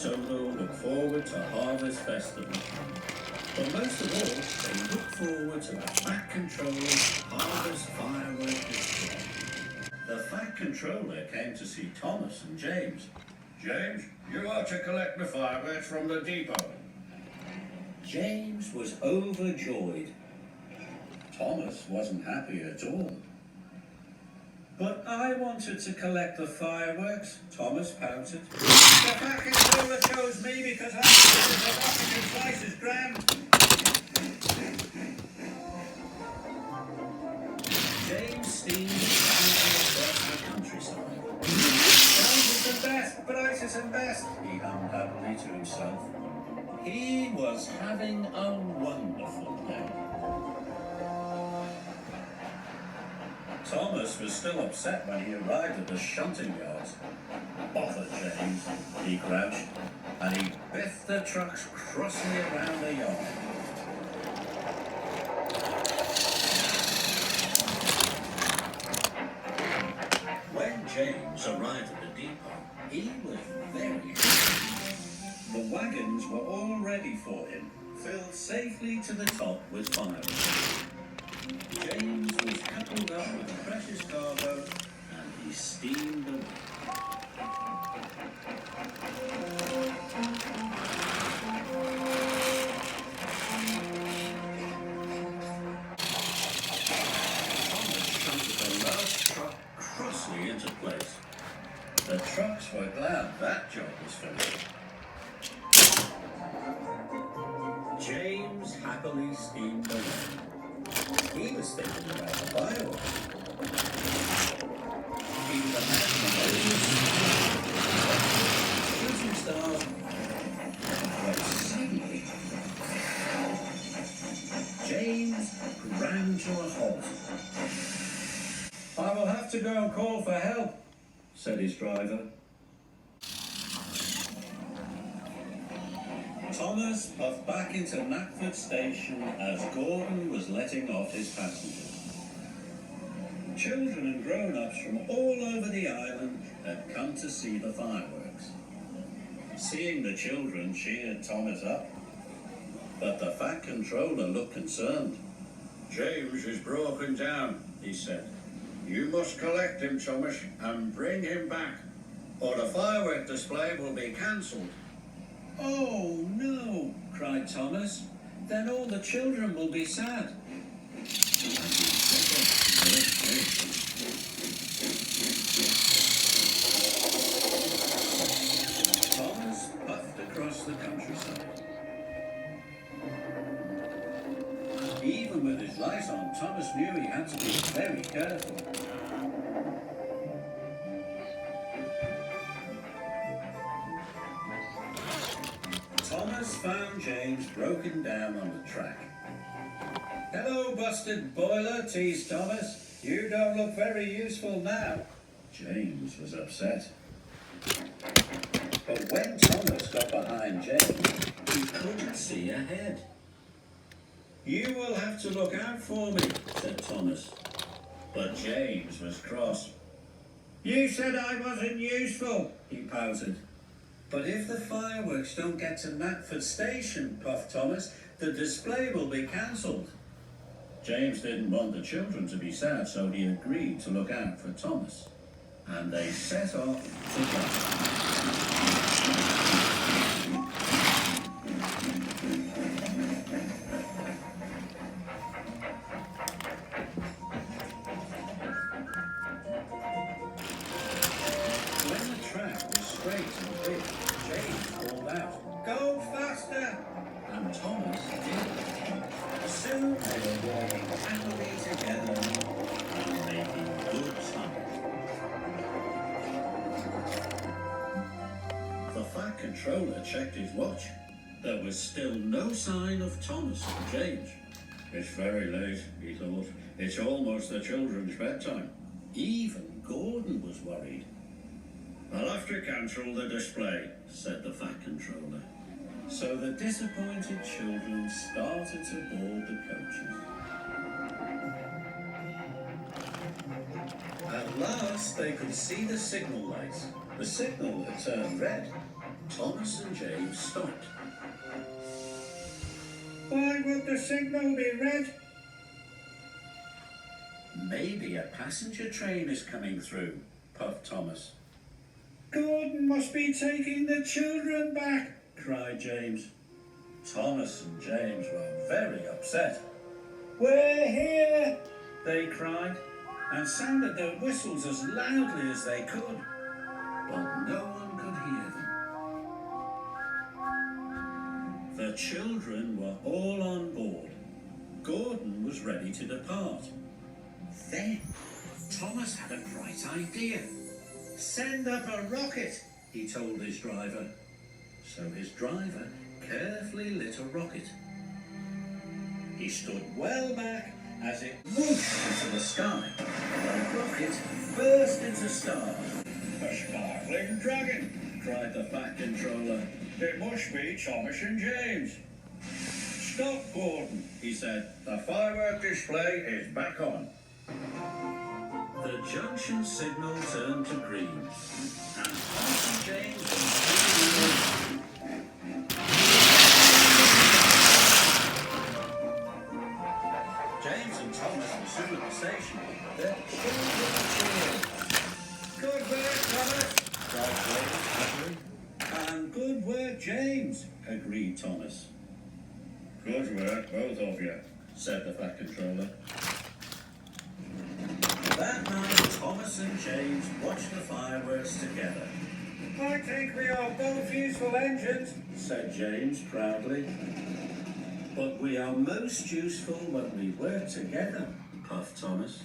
Solo look forward to Harvest Festival. But most of all, they look forward to the Fat Controller's Harvest Firework Display. The Fat Controller came to see Thomas and James. James, you are to collect the fireworks from the depot. James was overjoyed. Thomas wasn't happy at all. But I wanted to collect the fireworks, Thomas pouted. The Fat Controller chose me because I wanted the African slices grand. James steamed across the countryside. Brightest and best, brightest and best, he hummed happily to himself. He was having a wonderful day. Thomas was still upset when he arrived at the shunting yards. Bother James, he grouched, and he biffed the trucks crossly around the yard. When James arrived at the depot, he was very happy. The wagons were all ready for him, filled safely to the top with fireworks. James was coupled up with the precious cargo, and he steamed away. Thomas shunted the last truck crossly into place. The trucks were glad that job was finished. James happily steamed away. He was thinking about the fireworks. He was imagining shooting stars. But suddenly, James ran to a halt. I will have to go and call for help, said his driver. Thomas puffed back into Knackford Station as Gordon was letting off his passengers. Children and grown-ups from all over the island had come to see the fireworks. Seeing the children cheered Thomas up, but the Fat Controller looked concerned. James is broken down, he said. You must collect him, Thomas, and bring him back, or the firework display will be cancelled. Oh, no, cried Thomas. Then all the children will be sad. Thomas puffed across the countryside. Even with his lights on, Thomas knew he had to be very careful. Thomas found James broken down on the track. Hello, busted boiler, teased Thomas. You don't look very useful now. James was upset. But when Thomas got behind James, he couldn't see ahead. You will have to look out for me, said Thomas. But James was cross. You said I wasn't useful, he pouted. But if the fireworks don't get to Knackford Station, puffed Thomas, the display will be cancelled. James didn't want the children to be sad, so he agreed to look out for Thomas. And they set off When the track was straight and big, James called out, "Go faster!" And Thomas did. Soon they were walking happily together and making good time. The Fat Controller checked his watch. There was still no sign of Thomas or James. It's very late, he thought. It's almost the children's bedtime. Even Gordon was worried. I'll have to cancel the display, said the Fat Controller. So the disappointed children started to board the coaches. At At last they could see the signal light. The signal had turned red. Thomas and James stopped. Why would the signal be red? Maybe a passenger train is coming through, puffed Thomas. Gordon must be taking the children back, Cried James. Thomas and James were very upset. We're here, They cried and sounded their whistles as loudly as they could, but no one could hear them. The children were all on board. Gordon was ready to depart. Then Thomas had a bright idea. Send up a rocket, he told his driver. So his driver carefully lit a rocket. He stood well back as it whooshed into the sky. The rocket burst into stars. a sparkling dragon. Cried the Fat Controller. It must be Thomas and James. Stop, Gordon, he said. The firework display is back on. The junction signal turned to green, and Thomas and James were James and Thomas were soon at the station. Their children cheered. Good work, Thomas, cried James happily. And good work, James, agreed Thomas. Good work, both of you, said the Fat Controller. That night, Thomas and James watched the fireworks together. I think we are both useful engines, Said James proudly. But we are most useful when we work together, puffed Thomas.